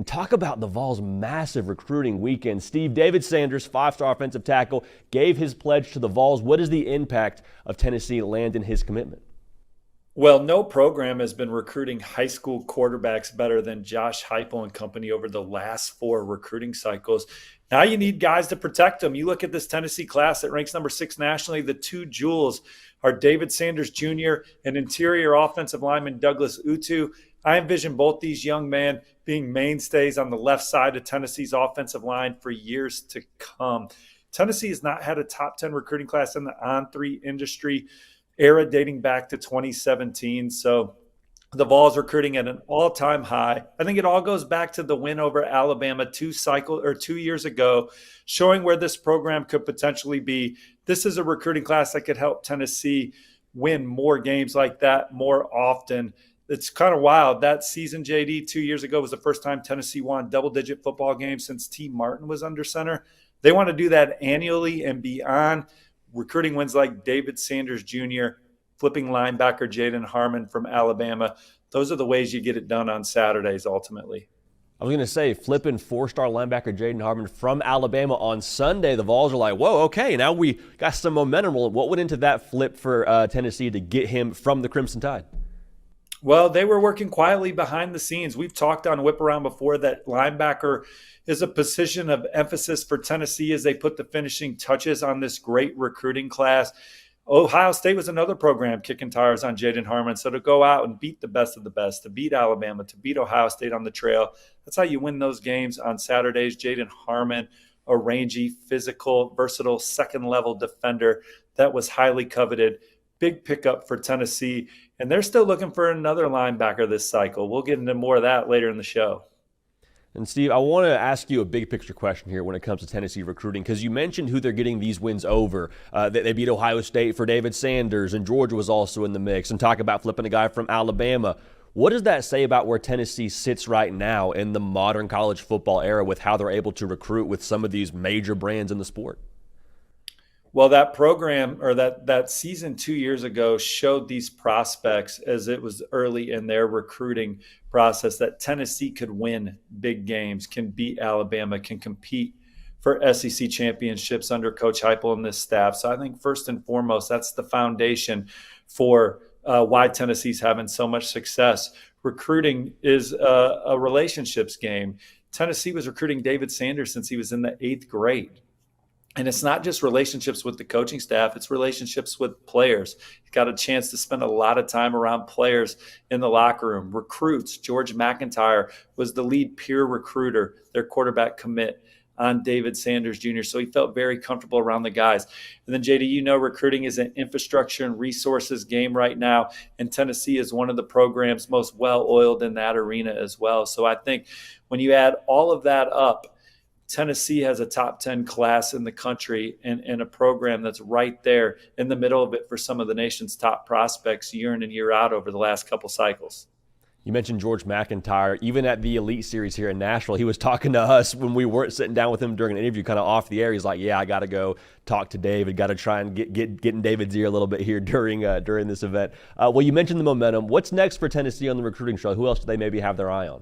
And talk about the Vols' massive recruiting weekend. Steve, David Sanders, five-star offensive tackle, gave his pledge to the Vols. What is the impact of Tennessee landing his commitment? Well, no program has been recruiting high school quarterbacks better than Josh Heupel and company over the last 4 recruiting cycles. Now you need guys to protect them. You look at this Tennessee class that ranks number 6 nationally. The 2 jewels are David Sanders Jr. and interior offensive lineman Douglas Utu. I envision both these young men being mainstays on the left side of Tennessee's offensive line for years to come. Tennessee has not had a top 10 recruiting class in the on-3 industry era dating back to 2017. So the Vols recruiting at an all-time high. I think it all goes back to the win over Alabama 2 years ago, showing where this program could potentially be. This is a recruiting class that could help Tennessee win more games like that more often. It's kind of wild. That season, JD, 2 years ago was the first time Tennessee won double-digit football games since T. Martin was under center. They want to do that annually and beyond. Recruiting wins like David Sanders Jr., flipping linebacker Jaden Harmon from Alabama. Those are the ways you get it done on Saturdays, ultimately. I was going to say, flipping 4-star linebacker Jaden Harmon from Alabama on Sunday, the Vols are like, whoa, okay, now we got some momentum. What went into that flip for Tennessee to get him from the Crimson Tide? Well, they were working quietly behind the scenes. We've talked on Whip Around before that linebacker is a position of emphasis for Tennessee as they put the finishing touches on this great recruiting class. Ohio State was another program kicking tires on Jaden Harmon. So to go out and beat the best of the best, to beat Alabama, to beat Ohio State on the trail, that's how you win those games on Saturdays. Jaden Harmon, a rangy, physical, versatile second-level defender that was highly coveted. Big pickup for Tennessee. And they're still looking for another linebacker this cycle. We'll get into more of that later in the show. And Steve, I want to ask you a big picture question here when it comes to Tennessee recruiting, because you mentioned who they're getting these wins over. They beat Ohio State for David Sanders, and Georgia was also in the mix, and talk about flipping a guy from Alabama. What does that say about where Tennessee sits right now in the modern college football era with how they're able to recruit with some of these major brands in the sport? Well, that program or that season 2 years ago showed these prospects as it was early in their recruiting process that Tennessee could win big games, can beat Alabama, can compete for SEC championships under Coach Heupel and this staff. So I think first and foremost, that's the foundation for why Tennessee's having so much success. Recruiting is a relationships game. Tennessee was recruiting David Sanders since he was in the 8th grade. And it's not just relationships with the coaching staff, it's relationships with players. He got a chance to spend a lot of time around players in the locker room. Recruits, George McIntyre was the lead peer recruiter, their quarterback commit on David Sanders Jr., so he felt very comfortable around the guys. And then, JD, you know recruiting is an infrastructure and resources game right now, and Tennessee is one of the programs most well-oiled in that arena as well. So I think when you add all of that up, Tennessee has a top 10 class in the country and a program that's right there in the middle of it for some of the nation's top prospects year in and year out over the last couple cycles. You mentioned George McIntyre. Even at the Elite Series here in Nashville, he was talking to us when we weren't sitting down with him during an interview, kind of off the air. He's like, yeah, I got to go talk to David, got to try and get in David's ear a little bit here during this event. Well, you mentioned the momentum. What's next for Tennessee on the recruiting trail? Who else do they maybe have their eye on?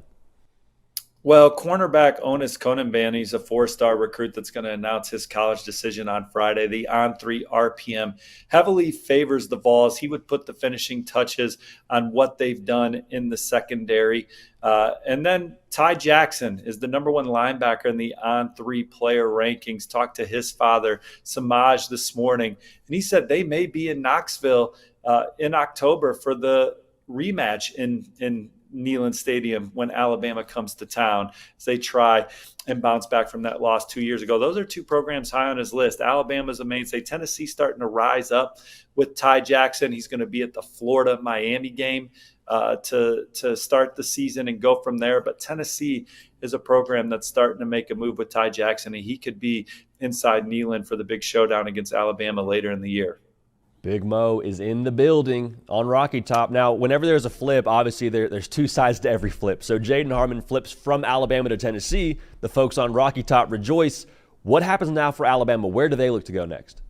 Well, cornerback Onis Konanban, he's a 4-star recruit that's going to announce his college decision on Friday. The on-3 RPM heavily favors the Vols. He would put the finishing touches on what they've done in the secondary. And then Ty Jackson is the number 1 linebacker in the on-3 player rankings. Talked to his father, Samaj, this morning, and he said they may be in Knoxville in October for the rematch in Neyland Stadium when Alabama comes to town as they try and bounce back from that loss 2 years ago. Those are 2 programs high on his list. Alabama's a mainstay. Tennessee's starting to rise up with Ty Jackson. He's going to be at the Florida-Miami game to start the season and go from there. But Tennessee is a program that's starting to make a move with Ty Jackson, and he could be inside Neyland for the big showdown against Alabama later in the year. Big Mo is in the building on Rocky Top. Now, whenever there's a flip, obviously there's 2 sides to every flip. So Jaden Harmon flips from Alabama to Tennessee. The folks on Rocky Top rejoice. What happens now for Alabama? Where do they look to go next?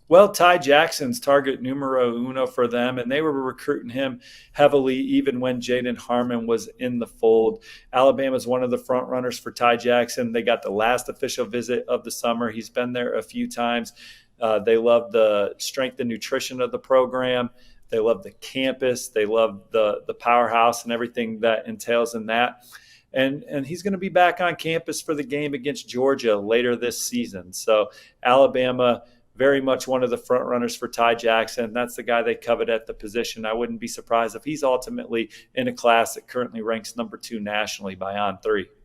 Well, Ty Jackson's target numero uno for them, and they were recruiting him heavily even when Jaden Harmon was in the fold. Alabama's one of the front runners for Ty Jackson. They got the last official visit of the summer. He's been there a few times. They love the strength and nutrition of the program. They love the campus. They love the powerhouse and everything that entails in that. And he's going to be back on campus for the game against Georgia later this season. So Alabama, very much one of the front runners for Ty Jackson. That's the guy they covet at the position. I wouldn't be surprised if he's ultimately in a class that currently ranks number 2 nationally by On3.